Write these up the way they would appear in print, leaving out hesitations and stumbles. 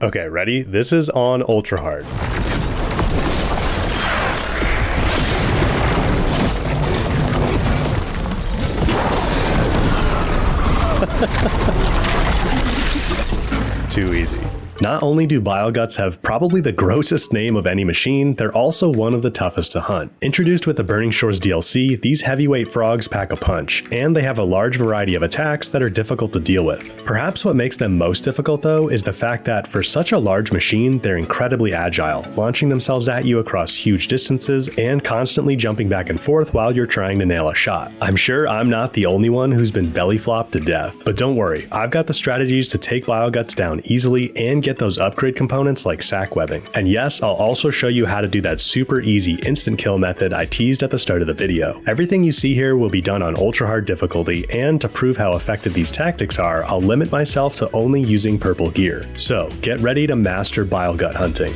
Okay, ready? This is on ultra hard. Too easy. Not only do Bilguts have probably the grossest name of any machine, they're also one of the toughest to hunt. Introduced with the Burning Shores DLC, these heavyweight frogs pack a punch, and they have a large variety of attacks that are difficult to deal with. Perhaps what makes them most difficult though is the fact that for such a large machine, they're incredibly agile, launching themselves at you across huge distances and constantly jumping back and forth while you're trying to nail a shot. I'm sure I'm not the only one who's been belly flopped to death, but don't worry, I've got the strategies to take Bilguts down easily and get those upgrade components like sack webbing. And yes, I'll also show you how to do that super easy instant kill method I teased at the start of the video. Everything you see here will be done on ultra hard difficulty, and to prove how effective these tactics are, I'll limit myself to only using purple gear. So get ready to master Bilgut hunting.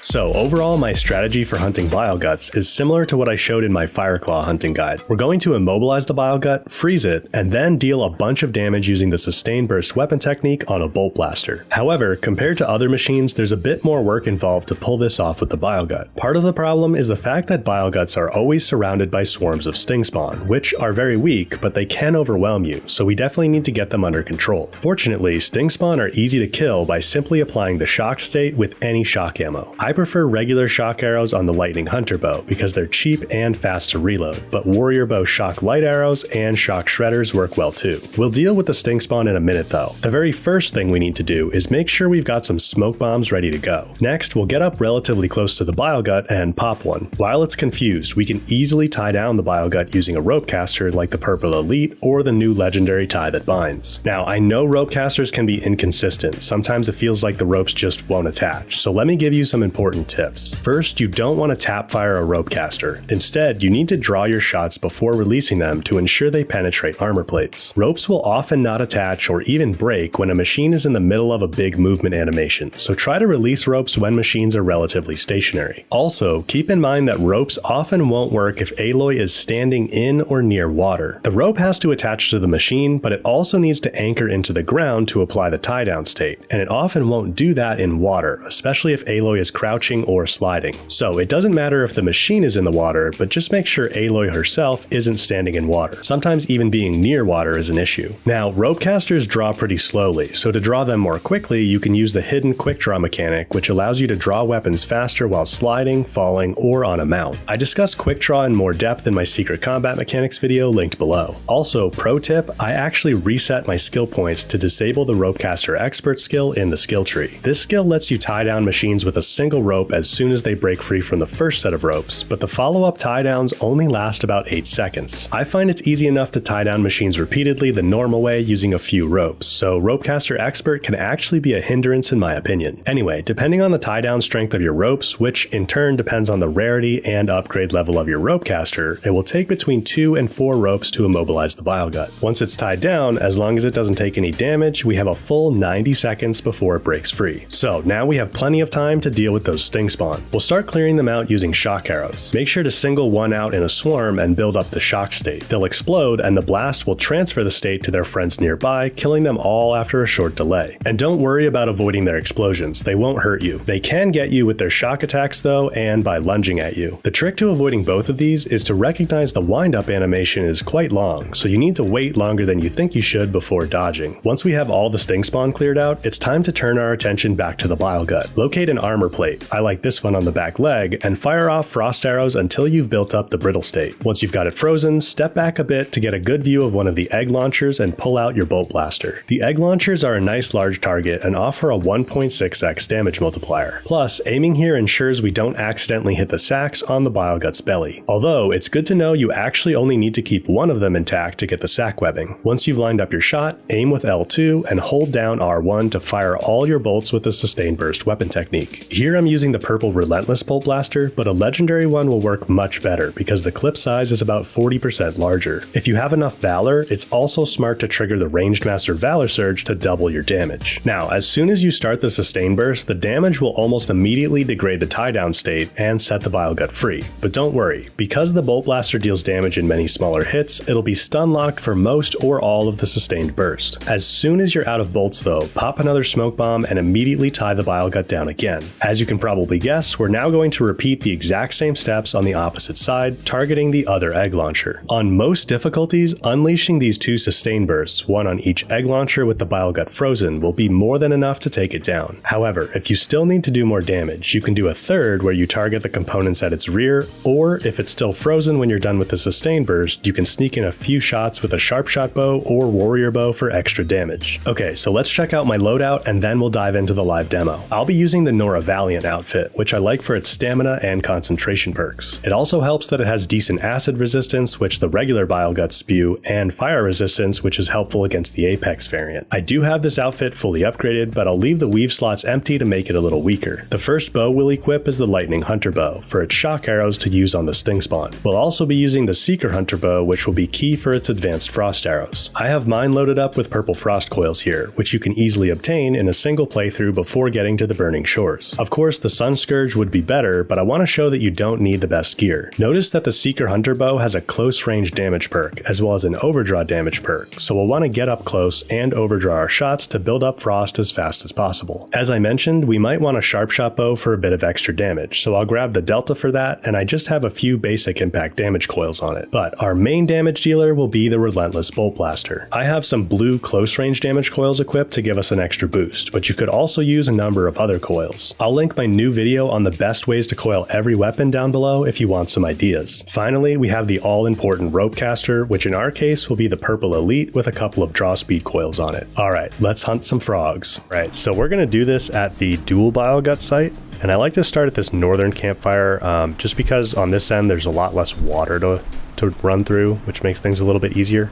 So overall, my strategy for hunting Bilguts is similar to what I showed in my Fireclaw hunting guide. We're going to immobilize the Bilgut, freeze it, and then deal a bunch of damage using the sustained burst weapon technique on a bolt blaster. However, compared to other machines, there's a bit more work involved to pull this off with the Bilgut. Part of the problem is the fact that Bilguts are always surrounded by swarms of sting spawn, which are very weak, but they can overwhelm you, so we definitely need to get them under control. Fortunately, sting spawn are easy to kill by simply applying the shock state with any shock ammo. I prefer regular shock arrows on the Lightning Hunter bow because they're cheap and fast to reload, but Warrior bow shock light arrows and shock shredders work well too. We'll deal with the sting spawn in a minute though. The very first thing we need to do is make sure we've got some smoke bombs ready to go. Next, we'll get up relatively close to the Bilgut and pop one. While it's confused, we can easily tie down the Bilgut using a rope caster like the Purple Elite or the new legendary tie that binds. Now, I know rope casters can be inconsistent. Sometimes it feels like the ropes just won't attach, so let me give you some important tips. First, you don't want to tap fire a rope caster. Instead, you need to draw your shots before releasing them to ensure they penetrate armor plates. Ropes will often not attach or even break when a machine is in the middle of a big movement animation, so try to release ropes when machines are relatively stationary. Also, keep in mind that ropes often won't work if Aloy is standing in or near water. The rope has to attach to the machine, but it also needs to anchor into the ground to apply the tie down state, and it often won't do that in water, especially if Aloy is crouching or sliding. So it doesn't matter if the machine is in the water, but just make sure Aloy herself isn't standing in water. Sometimes even being near water is an issue. Now, rope casters draw pretty slowly, so to draw them more quickly, you can use the hidden quick draw mechanic, which allows you to draw weapons faster while sliding, falling, or on a mount. I discuss quick draw in more depth in my secret combat mechanics video linked below. Also, pro tip, I actually reset my skill points to disable the rope caster expert skill in the skill tree. This skill lets you tie down machines with a single rope as soon as they break free from the first set of ropes, but the follow-up tie downs only last about 8 seconds. I find it's easy enough to tie down machines repeatedly the normal way using a few ropes, so Ropecaster Expert can actually be a hindrance in my opinion. Anyway, depending on the tie down strength of your ropes, which in turn depends on the rarity and upgrade level of your ropecaster, it will take between 2 and 4 ropes to immobilize the Bilgut. Once it's tied down, as long as it doesn't take any damage, we have a full 90 seconds before it breaks free. So now we have plenty of time to deal with those sting spawn. We'll start clearing them out using shock arrows. Make sure to single one out in a swarm and build up the shock state. They'll explode and the blast will transfer the state to their friends nearby, killing them all after a short delay. And don't worry about avoiding their explosions, they won't hurt you. They can get you with their shock attacks though, and by lunging at you. The trick to avoiding both of these is to recognize the wind-up animation is quite long, so you need to wait longer than you think you should before dodging. Once we have all the sting spawn cleared out, it's time to turn our attention back to the Bilgut. Locate an armor plate, I like this one on the back leg, and fire off frost arrows until you've built up the brittle state. Once you've got it frozen, step back a bit to get a good view of one of the egg launchers and pull out your bolt blaster. The egg launchers are a nice large target and offer a 1.6x damage multiplier. Plus, aiming here ensures we don't accidentally hit the sacks on the Bilgut's belly. Although, it's good to know you actually only need to keep one of them intact to get the sack webbing. Once you've lined up your shot, aim with L2 and hold down R1 to fire all your bolts with the sustained burst weapon technique. Here I'm using the purple Relentless Bolt Blaster, but a legendary one will work much better because the clip size is about 40% larger. If you have enough Valor, it's also smart to trigger the Ranged Master Valor Surge to double your damage. Now, as soon as you start the Sustain Burst, the damage will almost immediately degrade the tie down state and set the Bile Gut free. But don't worry, because the Bolt Blaster deals damage in many smaller hits, it'll be stun locked for most or all of the sustained burst. As soon as you're out of bolts though, pop another Smoke Bomb and immediately tie the Bile Gut down again. As you can probably guess, we're now going to repeat the exact same steps on the opposite side, targeting the other egg launcher. On most difficulties, unleashing these two sustain bursts, one on each egg launcher with the Bile Gut frozen, will be more than enough to take it down. However, if you still need to do more damage, you can do a third where you target the components at its rear, or if it's still frozen when you're done with the sustain burst, you can sneak in a few shots with a Sharp Shot Bow or Warrior Bow for extra damage. Okay, so let's check out my loadout and then we'll dive into the live demo. I'll be using the Nora Valiant outfit, which I like for its stamina and concentration perks. It also helps that it has decent acid resistance, which the regular Bile Guts spew, and fire resistance, which is helpful against the Apex variant. I do have this outfit fully upgraded, but I'll leave the weave slots empty to make it a little weaker. The first bow we'll equip is the Lightning Hunter Bow, for its shock arrows to use on the Sting Spawn. We'll also be using the Seeker Hunter Bow, which will be key for its advanced frost arrows. I have mine loaded up with purple frost coils here, which you can easily obtain in a single playthrough before getting to the Burning Shores. Of course, the Sun Scourge would be better, but I want to show that you don't need the best gear. Notice that the Seeker Hunter Bow has a close range damage perk, as well as an overdraw damage perk, so we'll want to get up close and overdraw our shots to build up frost as fast as possible. As I mentioned, we might want a Sharp Shot Bow for a bit of extra damage, so I'll grab the Delta for that, and I just have a few basic impact damage coils on it. But our main damage dealer will be the Relentless Bolt Blaster. I have some blue close range damage coils equipped to give us an extra boost, but you could also use a number of other coils. I'll link my new video on the best ways to coil every weapon down below if you want some ideas. Finally, we have the all-important Rope Caster, which in our case will be the Purple Elite with a couple of draw speed coils on it. Alright, let's hunt some frogs. Right, so we're going to do this at the dual Bile Gut site. And I like to start at this northern campfire just because on this end there's a lot less water to run through, which makes things a little bit easier.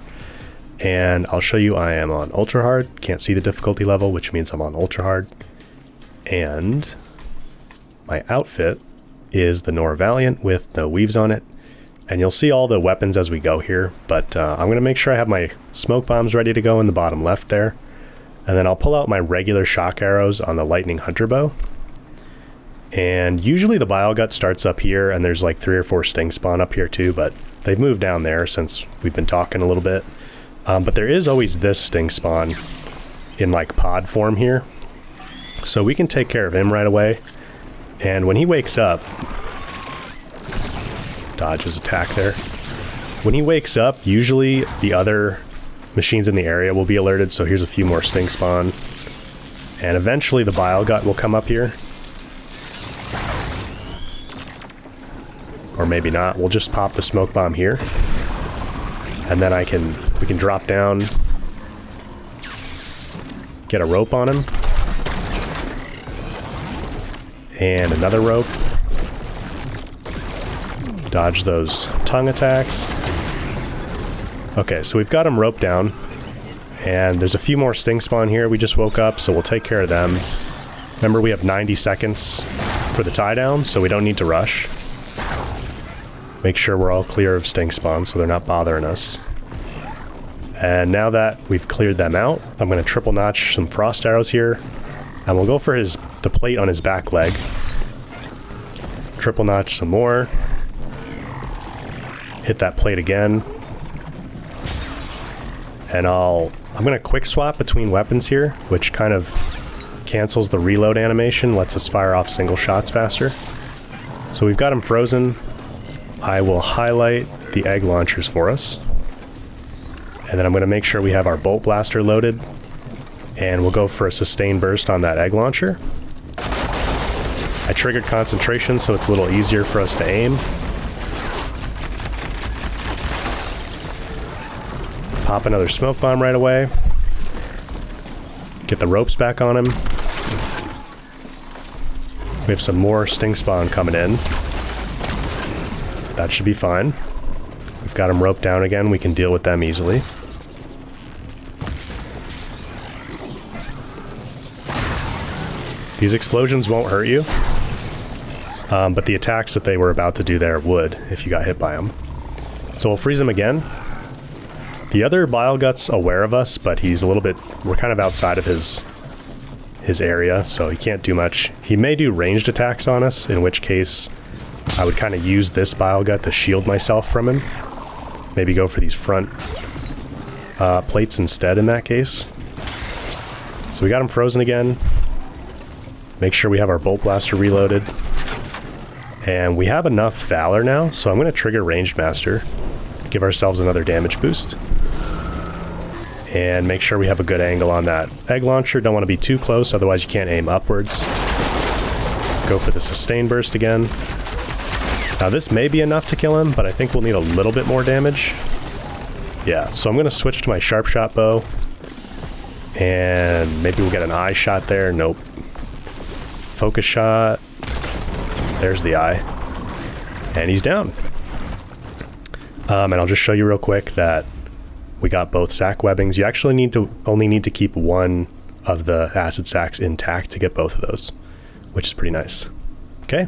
And I'll show you I am on ultra hard, can't see the difficulty level, which means I'm on ultra hard. And my outfit is the Nora Valiant with no weaves on it. And you'll see all the weapons as we go here, but I'm going to make sure I have my smoke bombs ready to go in the bottom left there. And then I'll pull out my regular shock arrows on the Lightning Hunter Bow. And usually the Bile Gut starts up here, and there's like 3 or 4 Sting Spawn up here too, but they've moved down there since we've been talking a little bit. But there is always this Sting Spawn in like pod form here. So we can take care of him right away. And when he wakes up, dodge his attack there. When he wakes up, usually the other machines in the area will be alerted. So here's a few more Sting Spawn. And eventually the Bile Gut will come up here. Or maybe not. We'll just pop the smoke bomb here. And then we can drop down, get a rope on him. And another rope. Dodge those tongue attacks. Okay, so we've got him roped down. And there's a few more Sting Spawn here. We just woke up, so we'll take care of them. Remember, we have 90 seconds for the tie down, so we don't need to rush. Make sure we're all clear of Sting Spawn so they're not bothering us. And now that we've cleared them out, I'm going to triple notch some frost arrows here. And we'll go for the plate on his back leg. Triple notch some more. Hit that plate again. And I'm going to quick swap between weapons here, which kind of cancels the reload animation, lets us fire off single shots faster. So we've got him frozen. I will highlight the egg launchers for us. And then I'm going to make sure we have our Bolt Blaster loaded. And we'll go for a Sustained Burst on that egg launcher. I triggered concentration so it's a little easier for us to aim. Pop another smoke bomb right away. Get the ropes back on him. We have some more Sting Spawn coming in. That should be fine. We've got them roped down again. We can deal with them easily. These explosions won't hurt you. but the attacks that they were about to do there would if you got hit by them. So we'll freeze him again. The other Bile Gut's aware of us, but he's a little bit, we're kind of outside of his area, so he can't do much. He may do ranged attacks on us, in which case I would kind of use this Bile Gut to shield myself from him. Maybe go for these front plates instead in that case. So we got him frozen again. Make sure we have our Bolt Blaster reloaded. And we have enough Valor now, so I'm going to trigger Ranged Master. Give ourselves another damage boost. And make sure we have a good angle on that egg launcher. Don't want to be too close, otherwise you can't aim upwards. Go for the Sustain Burst again. Now this may be enough to kill him, but I think we'll need a little bit more damage. Yeah, so I'm going to switch to my Sharp Shot Bow. And maybe we'll get an eye shot there. Nope. Focus shot. There's the eye. And he's down. And I'll just show you real quick that we got both sack webbings. You actually only need to keep one of the acid sacks intact to get both of those, which is pretty nice. Okay,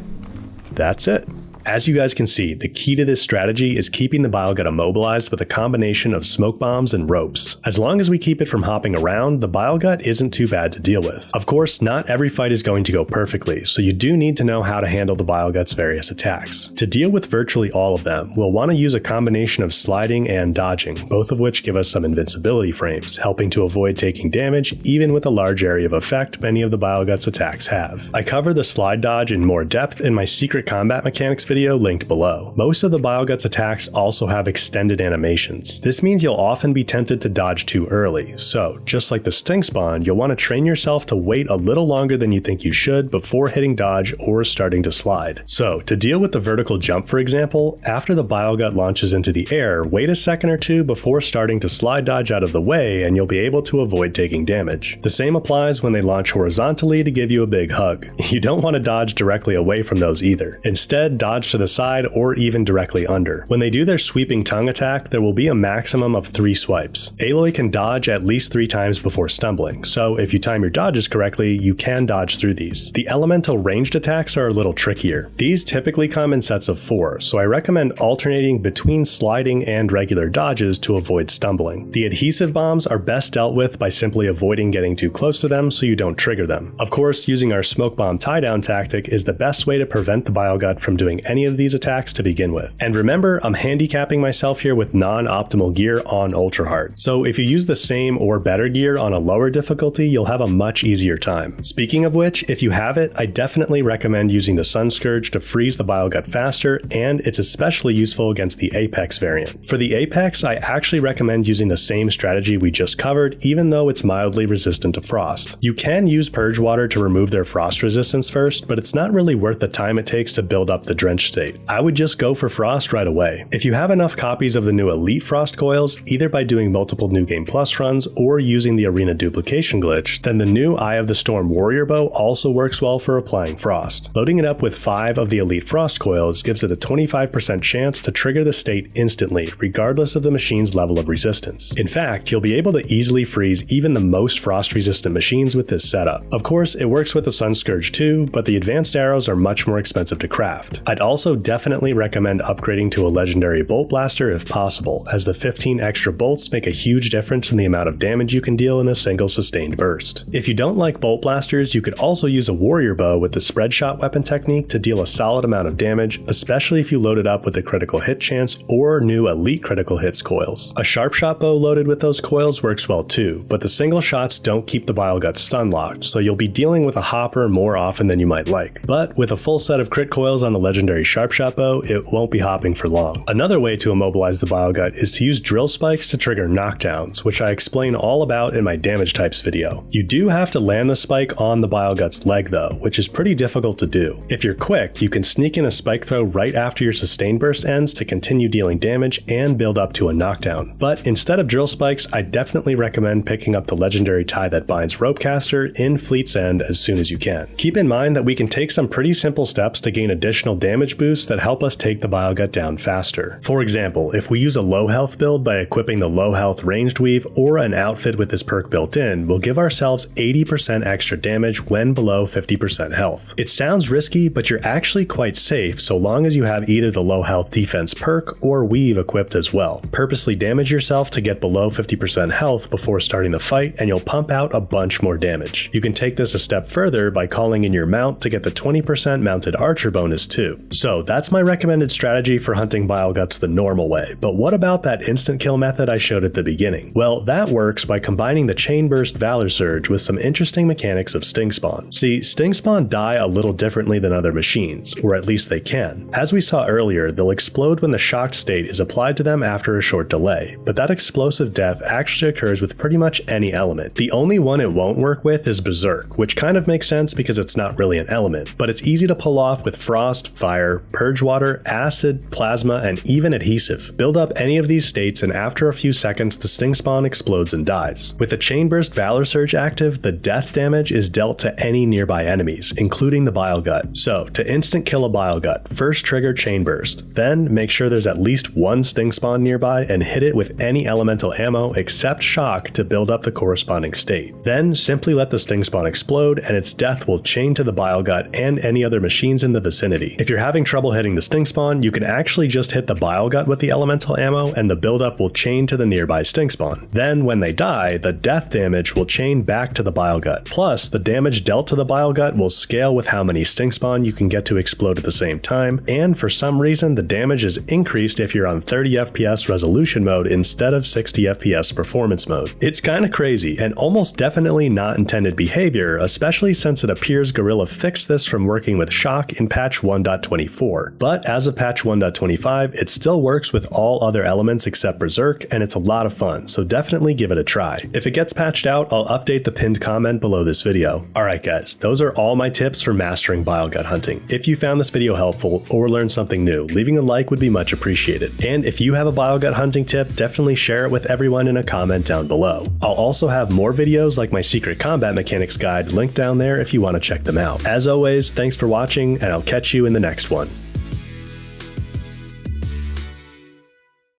that's it. As you guys can see, the key to this strategy is keeping the Bile Gut immobilized with a combination of smoke bombs and ropes. As long as we keep it from hopping around, the Bile Gut isn't too bad to deal with. Of course, not every fight is going to go perfectly, so you do need to know how to handle the Bile Gut's various attacks. To deal with virtually all of them, we'll want to use a combination of sliding and dodging, both of which give us some invincibility frames, helping to avoid taking damage even with a large area of effect many of the Bile Gut's attacks have. I cover the slide dodge in more depth in my secret combat mechanics video linked below. Most of the Bile Gut's attacks also have extended animations. This means you'll often be tempted to dodge too early, so just like the Sting Spawn, you'll want to train yourself to wait a little longer than you think you should before hitting dodge or starting to slide. So to deal with the vertical jump, for example, after the Bile Gut launches into the air, wait a second or two before starting to slide dodge out of the way and you'll be able to avoid taking damage. The same applies when they launch horizontally to give you a big hug. You don't want to dodge directly away from those either. Instead, dodge to the side or even directly under. When they do their sweeping tongue attack, there will be a maximum of 3 swipes. Aloy can dodge at least 3 times before stumbling, so if you time your dodges correctly, you can dodge through these. The elemental ranged attacks are a little trickier. These typically come in sets of 4, so I recommend alternating between sliding and regular dodges to avoid stumbling. The adhesive bombs are best dealt with by simply avoiding getting too close to them so you don't trigger them. Of course, using our smoke bomb tie-down tactic is the best way to prevent the Bile Gut from doing any of these attacks to begin with. And remember, I'm handicapping myself here with non-optimal gear on Ultra Hard. So if you use the same or better gear on a lower difficulty, you'll have a much easier time. Speaking of which, if you have it, I definitely recommend using the Sun Scourge to freeze the Bile Gut faster, and it's especially useful against the Apex variant. For the Apex, I actually recommend using the same strategy we just covered, even though it's mildly resistant to frost. You can use Purge Water to remove their frost resistance first, but it's not really worth the time it takes to build up the Drench state. I would just go for Frost right away. If you have enough copies of the new Elite Frost coils, either by doing multiple New Game Plus runs or using the Arena Duplication glitch, then the new Eye of the Storm Warrior Bow also works well for applying Frost. Loading it up with 5 of the Elite Frost coils gives it a 25% chance to trigger the state instantly, regardless of the machine's level of resistance. In fact, you'll be able to easily freeze even the most frost-resistant machines with this setup. Of course, it works with the Sun Scourge too, but the advanced arrows are much more expensive to craft. I'd also definitely recommend upgrading to a legendary Bolt Blaster if possible, as the 15 extra bolts make a huge difference in the amount of damage you can deal in a single sustained burst. If you don't like Bolt Blasters, you could also use a Warrior Bow with the Spread Shot weapon technique to deal a solid amount of damage, especially if you load it up with the critical hit chance or new Elite critical hits coils. A Sharp Shot Bow loaded with those coils works well too, but the single shots don't keep the Bile Gut stun locked, so you'll be dealing with a hopper more often than you might like. But with a full set of crit coils on the legendary Sharp Shot Bow, it won't be hopping for long. Another way to immobilize the Bile Gut is to use drill spikes to trigger knockdowns, which I explain all about in my damage types video. You do have to land the spike on the Bile Gut's leg though, which is pretty difficult to do. If you're quick, you can sneak in a spike throw right after your sustain burst ends to continue dealing damage and build up to a knockdown. But instead of drill spikes, I definitely recommend picking up the legendary tie that binds Ropecaster in Fleet's End as soon as you can. Keep in mind that we can take some pretty simple steps to gain additional damage damage boosts that help us take the Bile Gut down faster. For example, if we use a low health build by equipping the low health ranged weave or an outfit with this perk built in, we'll give ourselves 80% extra damage when below 50% health. It sounds risky, but you're actually quite safe so long as you have either the low health defense perk or weave equipped as well. Purposely damage yourself to get below 50% health before starting the fight and you'll pump out a bunch more damage. You can take this a step further by calling in your mount to get the 20% mounted archer bonus too. So that's my recommended strategy for hunting Bile Guts the normal way, but what about that instant kill method I showed at the beginning? Well, that works by combining the Chain Burst Valor Surge with some interesting mechanics of Sting Spawn. See, Sting Spawn die a little differently than other machines, or at least they can. As we saw earlier, they'll explode when the shocked state is applied to them after a short delay, but that explosive death actually occurs with pretty much any element. The only one it won't work with is Berserk, which kind of makes sense because it's not really an element, but it's easy to pull off with Frost, Fire, Purge Water, Acid, Plasma, and even Adhesive. Build up any of these states and after a few seconds the Sting Spawn explodes and dies. With the Chain Burst Valor Surge active, the death damage is dealt to any nearby enemies, including the Bile Gut. So, to instant kill a Bile Gut, first trigger Chain Burst, then make sure there's at least one Sting Spawn nearby and hit it with any elemental ammo except Shock to build up the corresponding state. Then simply let the Sting Spawn explode and its death will chain to the Bile Gut and any other machines in the vicinity. If you're having trouble hitting the Sting Spawn, you can actually just hit the Bile Gut with the elemental ammo and the buildup will chain to the nearby Sting Spawn. Then when they die, the death damage will chain back to the Bile Gut. Plus, the damage dealt to the Bile Gut will scale with how many Sting Spawn you can get to explode at the same time, and for some reason the damage is increased if you're on 30 FPS resolution mode instead of 60 FPS performance mode. It's kinda crazy, and almost definitely not intended behavior, especially since it appears Gorilla fixed this from working with Shock in patch 1.24. But as of patch 1.25, it still works with all other elements except Berserk, and it's a lot of fun, so definitely give it a try. If it gets patched out, I'll update the pinned comment below this video. Alright guys, those are all my tips for mastering Bile Gut hunting. If you found this video helpful or learned something new, leaving a like would be much appreciated. And if you have a Bile Gut hunting tip, definitely share it with everyone in a comment down below. I'll also have more videos like my secret combat mechanics guide linked down there if you want to check them out. As always, thanks for watching, and I'll catch you in the next one.